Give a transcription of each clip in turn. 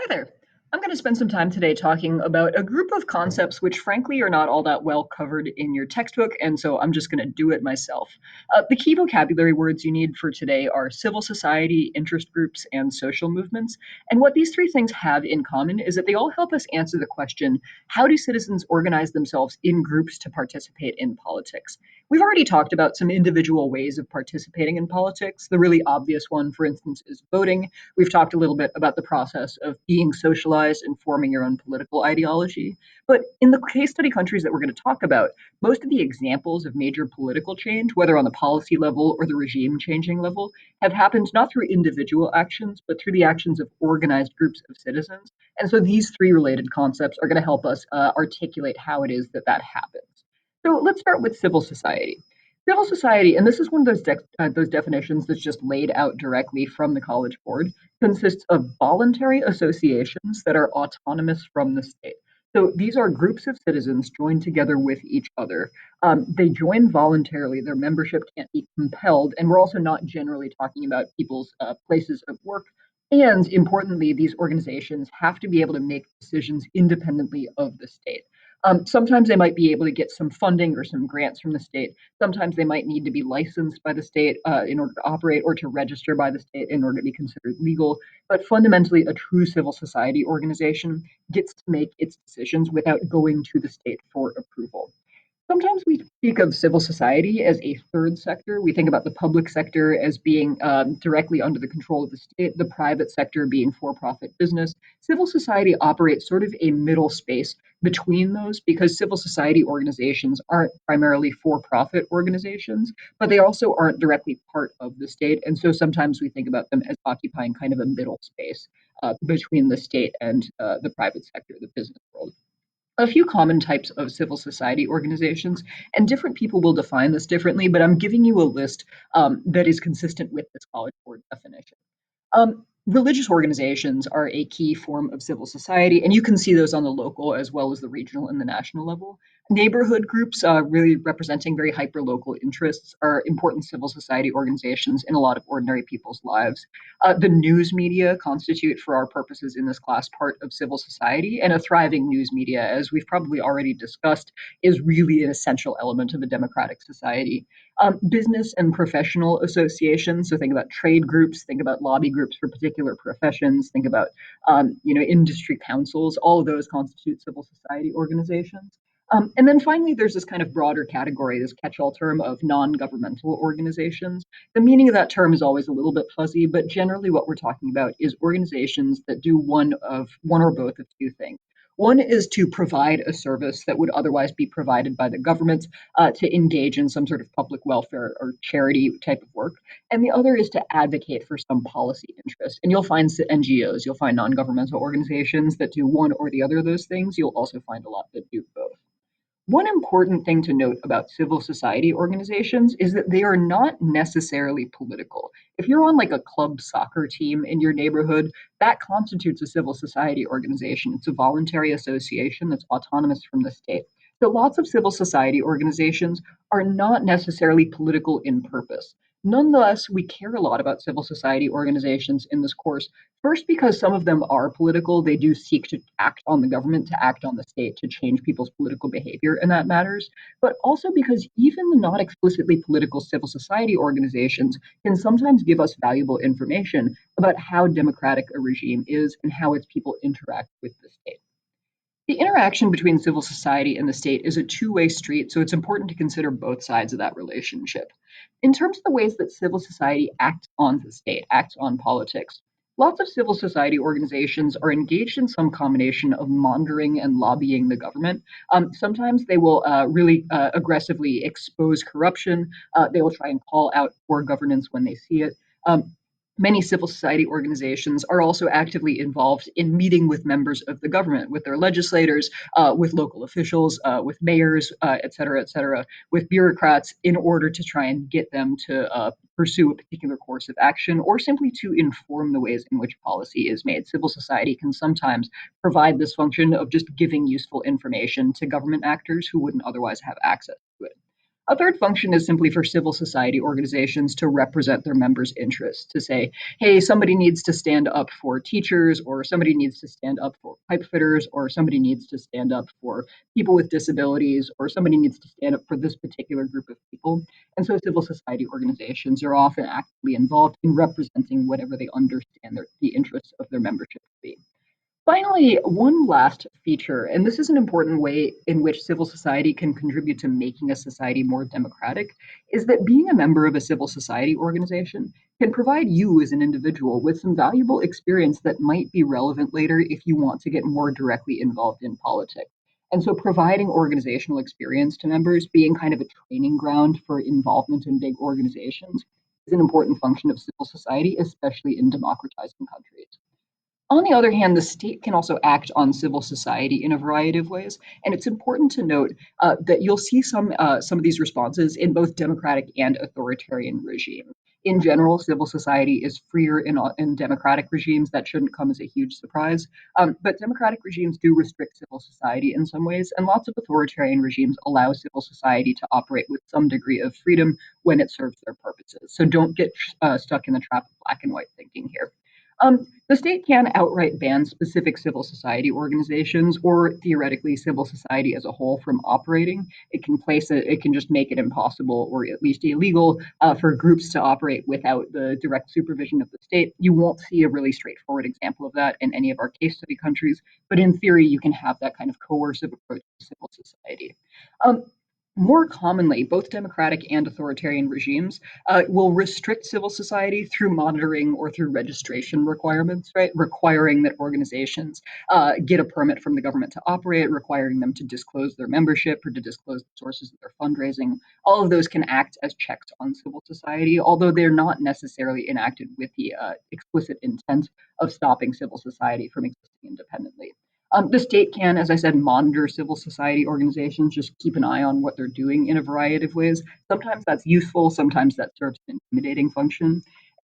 Hi there. I'm going to spend some time today talking about a group of concepts which, frankly, are not all that well covered in your textbook, and so I'm just going to do it myself. The key vocabulary words you need for today are civil society, interest groups, and social movements. And what these three things have in common is that they all help us answer the question, how do citizens organize themselves in groups to participate in politics? We've already talked about some individual ways of participating in politics. The really obvious one, for instance, is voting. We've talked a little bit about the process of being socialized and forming your own political ideology. But in the case study countries that we're going to talk about, most of the examples of major political change, whether on the policy level or the regime changing level, have happened not through individual actions, but through the actions of organized groups of citizens. And so these three related concepts are going to help us articulate how it is that that happens. So let's start with civil society. Civil society, and this is one of those definitions that's just laid out directly from the College Board, consists of voluntary associations that are autonomous from the state. So these are groups of citizens joined together with each other. They join voluntarily, their membership can't be compelled, and we're also not generally talking about people's places of work. And importantly, these organizations have to be able to make decisions independently of the state. Sometimes they might be able to get some funding or some grants from the state. Sometimes they might need to be licensed by the state in order to operate or to register by the state in order to be considered legal. But fundamentally, a true civil society organization gets to make its decisions without going to the state for approval. Sometimes we speak of civil society as a third sector. We think about the public sector as being directly under the control of the state, the private sector being for profit business. Civil society operates sort of a middle space between those because civil society organizations aren't primarily for profit organizations, but they also aren't directly part of the state. And so sometimes we think about them as occupying kind of a middle space between the state and the private sector, the business world. A few common types of civil society organizations, and different people will define this differently, but I'm giving you a list that is consistent with this College Board definition. Religious organizations are a key form of civil society, and you can see those on the local as well as the regional and the national level. Neighborhood groups, really representing very hyper-local interests, are important civil society organizations in a lot of ordinary people's lives. The news media constitute, for our purposes in this class, part of civil society, and a thriving news media, as we've probably already discussed, is really an essential element of a democratic society. Business and professional associations. So think about trade groups, think about lobby groups for particular professions, think about industry councils. All of those constitute civil society organizations. And then finally, there's this kind of broader category, this catch-all term of non-governmental organizations. The meaning of that term is always a little bit fuzzy, but generally what we're talking about is organizations that do one or both of two things. One is to provide a service that would otherwise be provided by the government to engage in some sort of public welfare or charity type of work. And the other is to advocate for some policy interest. And you'll find NGOs, you'll find non governmental organizations that do one or the other of those things. You'll also find a lot that do both. One important thing to note about civil society organizations is that they are not necessarily political. If you're on like a club soccer team in your neighborhood, that constitutes a civil society organization. It's a voluntary association that's autonomous from the state. So lots of civil society organizations are not necessarily political in purpose. Nonetheless, we care a lot about civil society organizations in this course. First, because some of them are political, they do seek to act on the government, to act on the state, to change people's political behavior, and that matters. But also because even the not explicitly political civil society organizations can sometimes give us valuable information about how democratic a regime is and how its people interact with the state. The interaction between civil society and the state is a two-way street, so it's important to consider both sides of that relationship. In terms of the ways that civil society acts on the state, acts on politics, lots of civil society organizations are engaged in some combination of monitoring and lobbying the government. Sometimes they will really aggressively expose corruption. They will try and call out poor governance when they see it. Many civil society organizations are also actively involved in meeting with members of the government, with their legislators, with local officials, with mayors, et cetera, with bureaucrats in order to try and get them to pursue a particular course of action or simply to inform the ways in which policy is made. Civil society can sometimes provide this function of just giving useful information to government actors who wouldn't otherwise have access to it. A third function is simply for civil society organizations to represent their members' interests, to say, hey, somebody needs to stand up for teachers, or somebody needs to stand up for pipe fitters, or somebody needs to stand up for people with disabilities, or somebody needs to stand up for this particular group of people. And so civil society organizations are often actively involved in representing whatever they understand the interests of their membership to be. Finally, one last feature, and this is an important way in which civil society can contribute to making a society more democratic, is that being a member of a civil society organization can provide you as an individual with some valuable experience that might be relevant later if you want to get more directly involved in politics. And so, providing organizational experience to members, being kind of a training ground for involvement in big organizations, is an important function of civil society, especially in democratizing countries. On the other hand, the state can also act on civil society in a variety of ways, and it's important to note that you'll see some of these responses in both democratic and authoritarian regimes. In general, civil society is freer in democratic regimes. That shouldn't come as a huge surprise. But democratic regimes do restrict civil society in some ways, and lots of authoritarian regimes allow civil society to operate with some degree of freedom when it serves their purposes. So don't get stuck in the trap of black and white thinking here. The state can outright ban specific civil society organizations or theoretically civil society as a whole from operating. It can just make it impossible or at least illegal for groups to operate without the direct supervision of the state. You won't see a really straightforward example of that in any of our case study countries, but in theory, you can have that kind of coercive approach to civil society. Um, More commonly, both democratic and authoritarian regimes will restrict civil society through monitoring or through registration requirements, right? Requiring that organizations get a permit from the government to operate, requiring them to disclose their membership or to disclose the sources of their fundraising. All of those can act as checks on civil society, although they're not necessarily enacted with the explicit intent of stopping civil society from existing independently. The state can, as I said, monitor civil society organizations, just keep an eye on what they're doing in a variety of ways. Sometimes that's useful, sometimes that serves an intimidating function.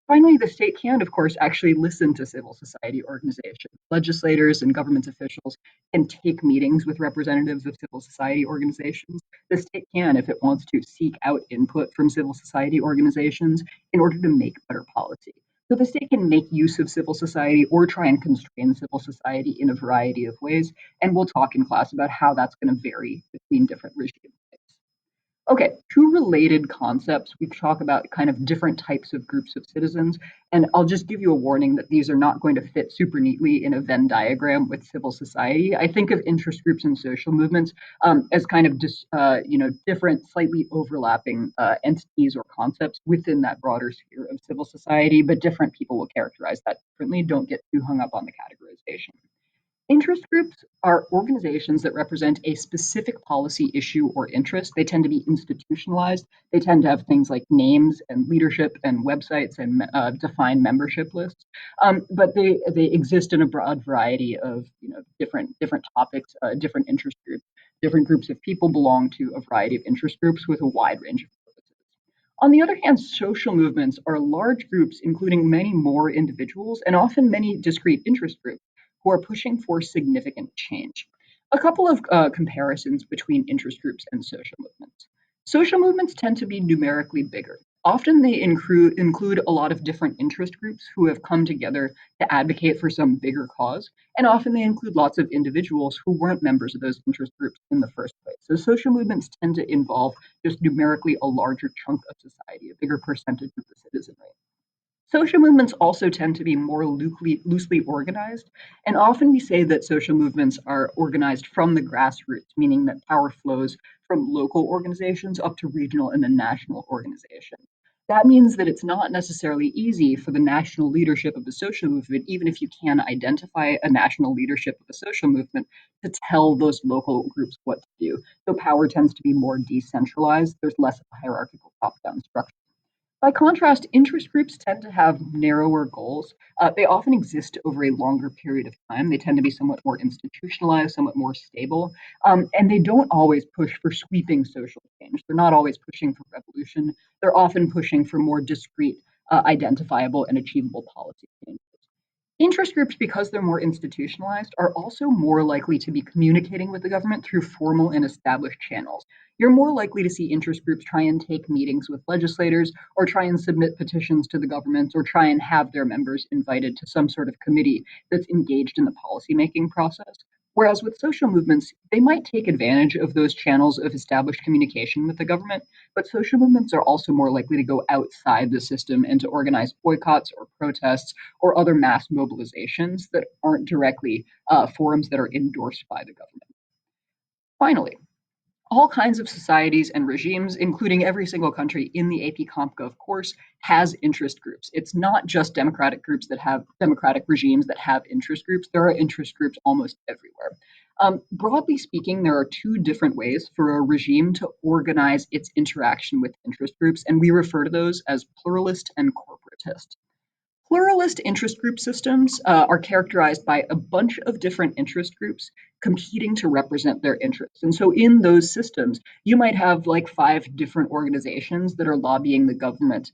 Finally, the state can, of course, actually listen to civil society organizations. Legislators and government officials can take meetings with representatives of civil society organizations. The state can, if it wants to, seek out input from civil society organizations in order to make better policy. So the state can make use of civil society or try and constrain civil society in a variety of ways. And we'll talk in class about how that's going to vary between different regimes. Okay, two related concepts. We talk about kind of different types of groups of citizens, and I'll just give you a warning that these are not going to fit super neatly in a Venn diagram with civil society. I think of interest groups and social movements as kind of different, slightly overlapping entities or concepts within that broader sphere of civil society, but different people will characterize that differently. Don't get too hung up on the categorization. Interest groups are organizations that represent a specific policy issue or interest. They tend to be institutionalized. They tend to have things like names and leadership and websites and defined membership lists. But they exist in a broad variety of different topics, different interest groups. Different groups of people belong to a variety of interest groups with a wide range of purposes. On the other hand, social movements are large groups, including many more individuals and often many discrete interest groups who are pushing for significant change. A couple of comparisons between interest groups and social movements. Social movements tend to be numerically bigger. Often they include a lot of different interest groups who have come together to advocate for some bigger cause, and often they include lots of individuals who weren't members of those interest groups in the first place. So social movements tend to involve just numerically a larger chunk of society, a bigger percentage of the citizenry. Social movements also tend to be more loosely organized, and often we say that social movements are organized from the grassroots, meaning that power flows from local organizations up to regional and then national organizations. That means that it's not necessarily easy for the national leadership of a social movement, even if you can identify a national leadership of a social movement, to tell those local groups what to do. So power tends to be more decentralized. There's less of a hierarchical top down structure. By contrast, interest groups tend to have narrower goals. They often exist over a longer period of time. They tend to be somewhat more institutionalized, somewhat more stable, and they don't always push for sweeping social change. They're not always pushing for revolution. They're often pushing for more discrete, identifiable, and achievable policy change. Interest groups, because they're more institutionalized, are also more likely to be communicating with the government through formal and established channels. you're more likely to see interest groups try and take meetings with legislators or try and submit petitions to the government or try and have their members invited to some sort of committee that's engaged in the policymaking process. Whereas with social movements, they might take advantage of those channels of established communication with the government, but social movements are also more likely to go outside the system and to organize boycotts or protests or other mass mobilizations that aren't directly forums that are endorsed by the government. Finally, all kinds of societies and regimes, including every single country in the AP CompGov course, has interest groups. It's not just democratic groups that have democratic regimes that have interest groups. There are interest groups almost everywhere. Broadly speaking, there are two different ways for a regime to organize its interaction with interest groups, and we refer to those as pluralist and corporatist. Pluralist interest group systems are characterized by a bunch of different interest groups competing to represent their interests. And so in those systems, you might have like five different organizations that are lobbying the government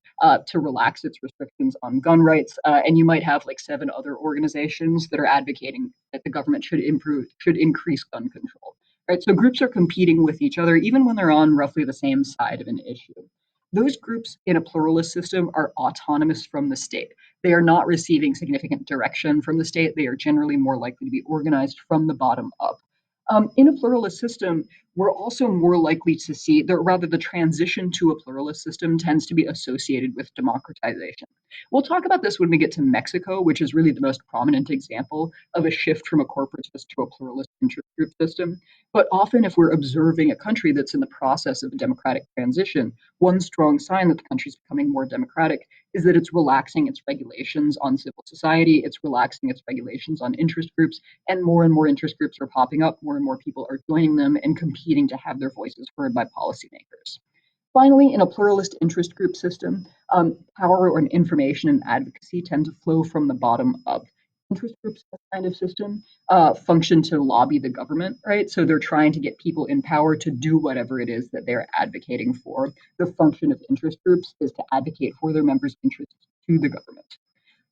to relax its restrictions on gun rights. And you might have like seven other organizations that are advocating that the government should increase gun control. Right? So groups are competing with each other, even when they're on roughly the same side of an issue. Those groups in a pluralist system are autonomous from the state. They are not receiving significant direction from the state. They are generally more likely to be organized from the bottom up. In a pluralist system, we're also more likely to see, rather, the transition to a pluralist system tends to be associated with democratization. We'll talk about this when we get to Mexico, which is really the most prominent example of a shift from a corporatist to a pluralist interest group system. But often, if we're observing a country that's in the process of a democratic transition, one strong sign that the country is becoming more democratic is that it's relaxing its regulations on civil society, it's relaxing its regulations on interest groups, and more interest groups are popping up, more and more people are joining them and competing to have their voices heard by policymakers. Finally, in a pluralist interest group system, power and information and advocacy tend to flow from the bottom up. Interest groups, that kind of system, function to lobby the government, right? So they're trying to get people in power to do whatever it is that they're advocating for. The function of interest groups is to advocate for their members' interests to the government.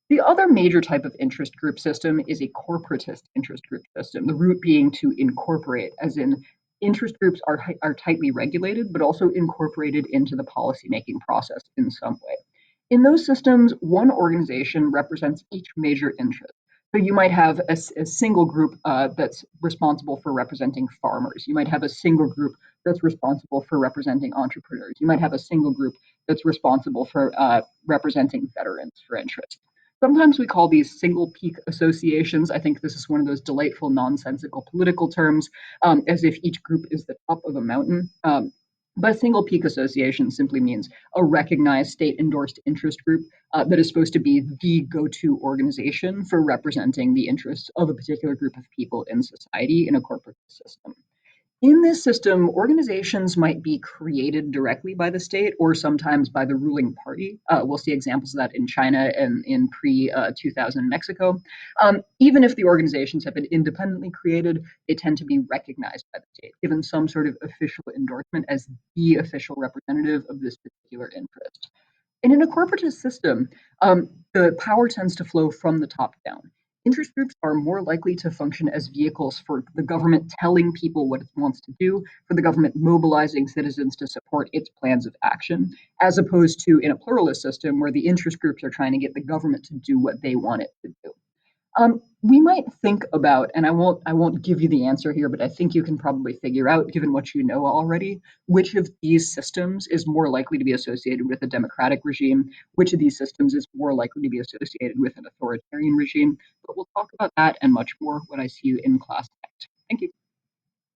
The other major type of interest group system is a corporatist interest group system, the root being to incorporate, as in interest groups are tightly regulated, but also incorporated into the policymaking process in some way. In those systems, one organization represents each major interest. So you might have a single group that's responsible for representing farmers. You might have a single group that's responsible for representing entrepreneurs. You might have a single group that's responsible for representing veterans for interest. Sometimes we call these single peak associations. I think this is one of those delightful, nonsensical political terms, as if each group is the top of a mountain. But a single peak association simply means a recognized state endorsed interest group that is supposed to be the go to organization for representing the interests of a particular group of people in society in a corporate system. In this system, organizations might be created directly by the state or sometimes by the ruling party. We'll see examples of that in China and in pre 2000 Mexico. Even if the organizations have been independently created, they tend to be recognized by the state, given some sort of official endorsement as the official representative of this particular interest. And in a corporatist system, the power tends to flow from the top down. Interest groups are more likely to function as vehicles for the government telling people what it wants to do, for the government mobilizing citizens to support its plans of action, as opposed to in a pluralist system where the interest groups are trying to get the government to do what they want it to do. We might think about, and I won't give you the answer here, but I think you can probably figure out, given what you know already, which of these systems is more likely to be associated with a democratic regime, which of these systems is more likely to be associated with an authoritarian regime. But we'll talk about that and much more when I see you in class